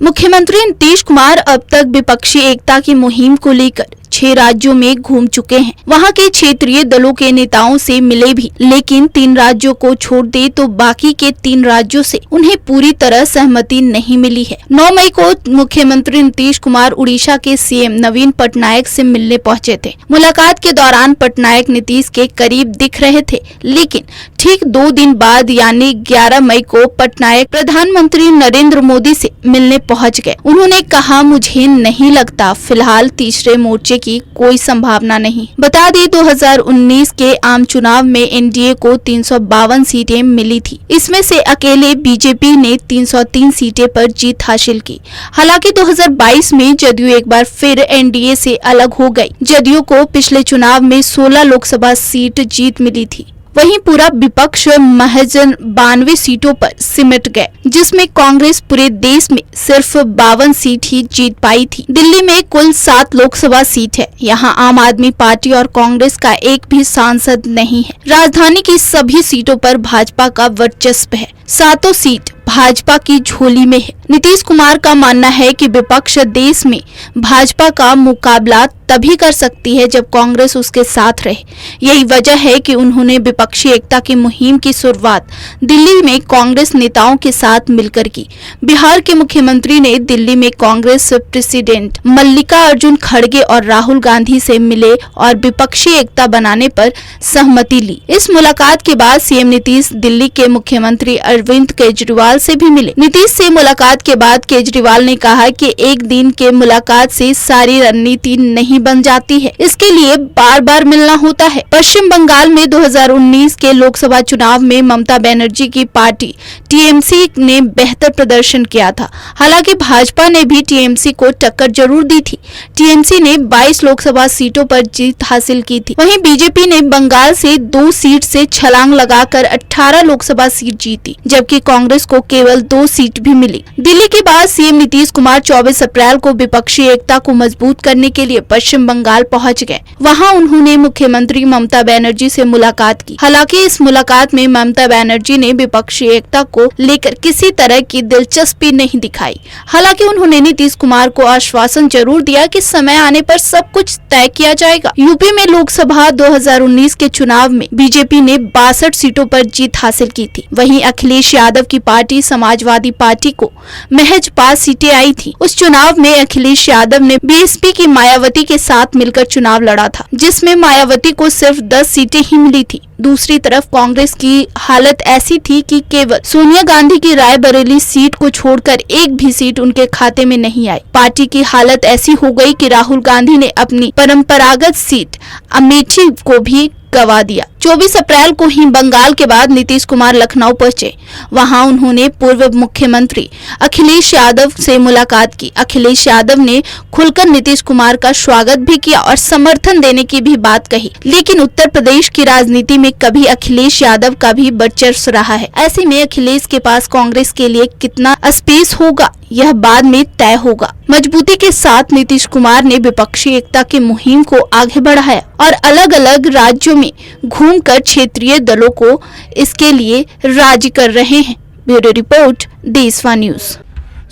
मुख्यमंत्री नीतीश कुमार अब तक विपक्षी एकता की मुहिम को लेकर 6 राज्यों में घूम चुके हैं। वहां के क्षेत्रीय दलों के नेताओं से मिले भी, लेकिन 3 राज्यों को छोड़ दे तो बाकी के 3 राज्यों से उन्हें पूरी तरह सहमति नहीं मिली है। 9 मई को मुख्यमंत्री नीतीश कुमार उड़ीसा के सीएम नवीन पटनायक से मिलने पहुंचे थे। मुलाकात के दौरान पटनायक नीतीश के करीब दिख रहे थे, लेकिन ठीक 2 दिन बाद यानी 11 मई को पटनायक प्रधानमंत्री नरेंद्र मोदी से मिलने पहुंच गए। उन्होंने कहा, मुझे नहीं लगता फिलहाल तीसरे मोर्चे की कोई संभावना नहीं। बता दें 2019 के आम चुनाव में एनडीए को 352 सीटें मिली थी। इसमें से अकेले बीजेपी ने 303 सीटें पर जीत हासिल की। हालांकि 2022 में जदयू एक बार फिर एनडीए से अलग हो गई। जदयू को पिछले चुनाव में 16 लोकसभा सीट जीत मिली थी। वहीं पूरा विपक्ष महज 92 सीटों पर सिमट गए, जिसमें कांग्रेस पूरे देश में सिर्फ 52 सीट ही जीत पाई थी। दिल्ली में कुल 7 लोकसभा सीट है। यहां आम आदमी पार्टी और कांग्रेस का एक भी सांसद नहीं है। राजधानी की सभी सीटों पर भाजपा का वर्चस्व है। 7 सीट भाजपा की झोली में है। नीतीश कुमार का मानना है कि विपक्ष देश में भाजपा का मुकाबला तभी कर सकती है जब कांग्रेस उसके साथ रहे। यही वजह है कि उन्होंने विपक्षी एकता की मुहिम की शुरुआत दिल्ली में कांग्रेस नेताओं के साथ मिलकर की। बिहार के मुख्यमंत्री ने दिल्ली में कांग्रेस प्रेसिडेंट मल्लिकार्जुन खड़गे और राहुल गांधी से मिले और विपक्षी एकता बनाने पर सहमति ली। इस मुलाकात के बाद सीएम नीतीश दिल्ली के मुख्यमंत्री अरविंद केजरीवाल से भी मिले। नीतीश से मुलाकात के बाद केजरीवाल ने कहा कि एक दिन के मुलाकात से सारी रणनीति नहीं बन जाती है, इसके लिए बार बार मिलना होता है। पश्चिम बंगाल में 2019 के लोकसभा चुनाव में ममता बनर्जी की पार्टी टीएमसी ने बेहतर प्रदर्शन किया था। हालांकि भाजपा ने भी टीएमसी को टक्कर जरूर दी थी। टीएमसी ने 22 लोकसभा सीटों पर जीत हासिल की थी। वहीं बीजेपी ने बंगाल से 2 सीट से छलांग लगाकर 18 लोकसभा सीट जीती, जबकि कांग्रेस को केवल 2 सीट भी मिली। दिल्ली के बाद सीएम नीतीश कुमार 24 अप्रैल को विपक्षी एकता को मजबूत करने के लिए पश्चिम बंगाल पहुंच गए। वहां उन्होंने मुख्यमंत्री ममता बनर्जी से मुलाकात की। हालांकि इस मुलाकात में ममता बनर्जी ने विपक्षी एकता को लेकर किसी तरह की दिलचस्पी नहीं दिखाई। हालांकि उन्होंने नीतीश कुमार को आश्वासन जरूर दिया कि समय आने पर सब कुछ तय किया जाएगा। यूपी में लोकसभा 2019 के चुनाव में बीजेपी ने 62 सीटों पर जीत हासिल की थी। वहीं अखिलेश यादव की पार्टी समाजवादी पार्टी को महज 5 सीटें आई थी। उस चुनाव में अखिलेश यादव ने बीएसपी की मायावती के साथ मिलकर चुनाव लड़ा था, जिसमें मायावती को सिर्फ 10 सीटें ही मिली थी। दूसरी तरफ कांग्रेस की हालत ऐसी थी कि केवल सोनिया गांधी की रायबरेली सीट को छोड़कर एक भी सीट उनके खाते में नहीं आई। पार्टी की हालत ऐसी हो गई कि राहुल गांधी ने अपनी परंपरागत सीट अमेठी को भी गवा दिया। 24 अप्रैल को ही बंगाल के बाद नीतीश कुमार लखनऊ पहुंचे। वहां उन्होंने पूर्व मुख्यमंत्री अखिलेश यादव से मुलाकात की। अखिलेश यादव ने खुलकर नीतीश कुमार का स्वागत भी किया और समर्थन देने की भी बात कही। लेकिन उत्तर प्रदेश की राजनीति में कभी अखिलेश यादव का भी वर्चस्व रहा है। ऐसे में अखिलेश के पास कांग्रेस के लिए कितना स्पेस होगा, यह बाद में तय होगा। मजबूती के साथ नीतीश कुमार ने विपक्षी एकता की मुहिम को आगे बढ़ाया और अलग अलग राज्यों में घूमकर क्षेत्रीय दलों को इसके लिए राजी कर रहे हैं। ब्यूरो रिपोर्ट, देशवा न्यूज।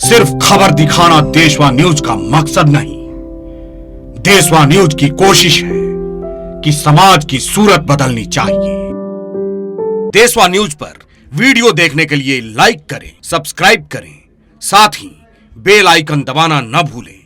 सिर्फ खबर दिखाना देशवा न्यूज का मकसद नहीं। देशवा न्यूज की कोशिश है कि समाज की सूरत बदलनी चाहिए। देशवा न्यूज पर वीडियो देखने के लिए लाइक करें, सब्सक्राइब करें, साथ ही बेल आइकन दबाना न भूलें।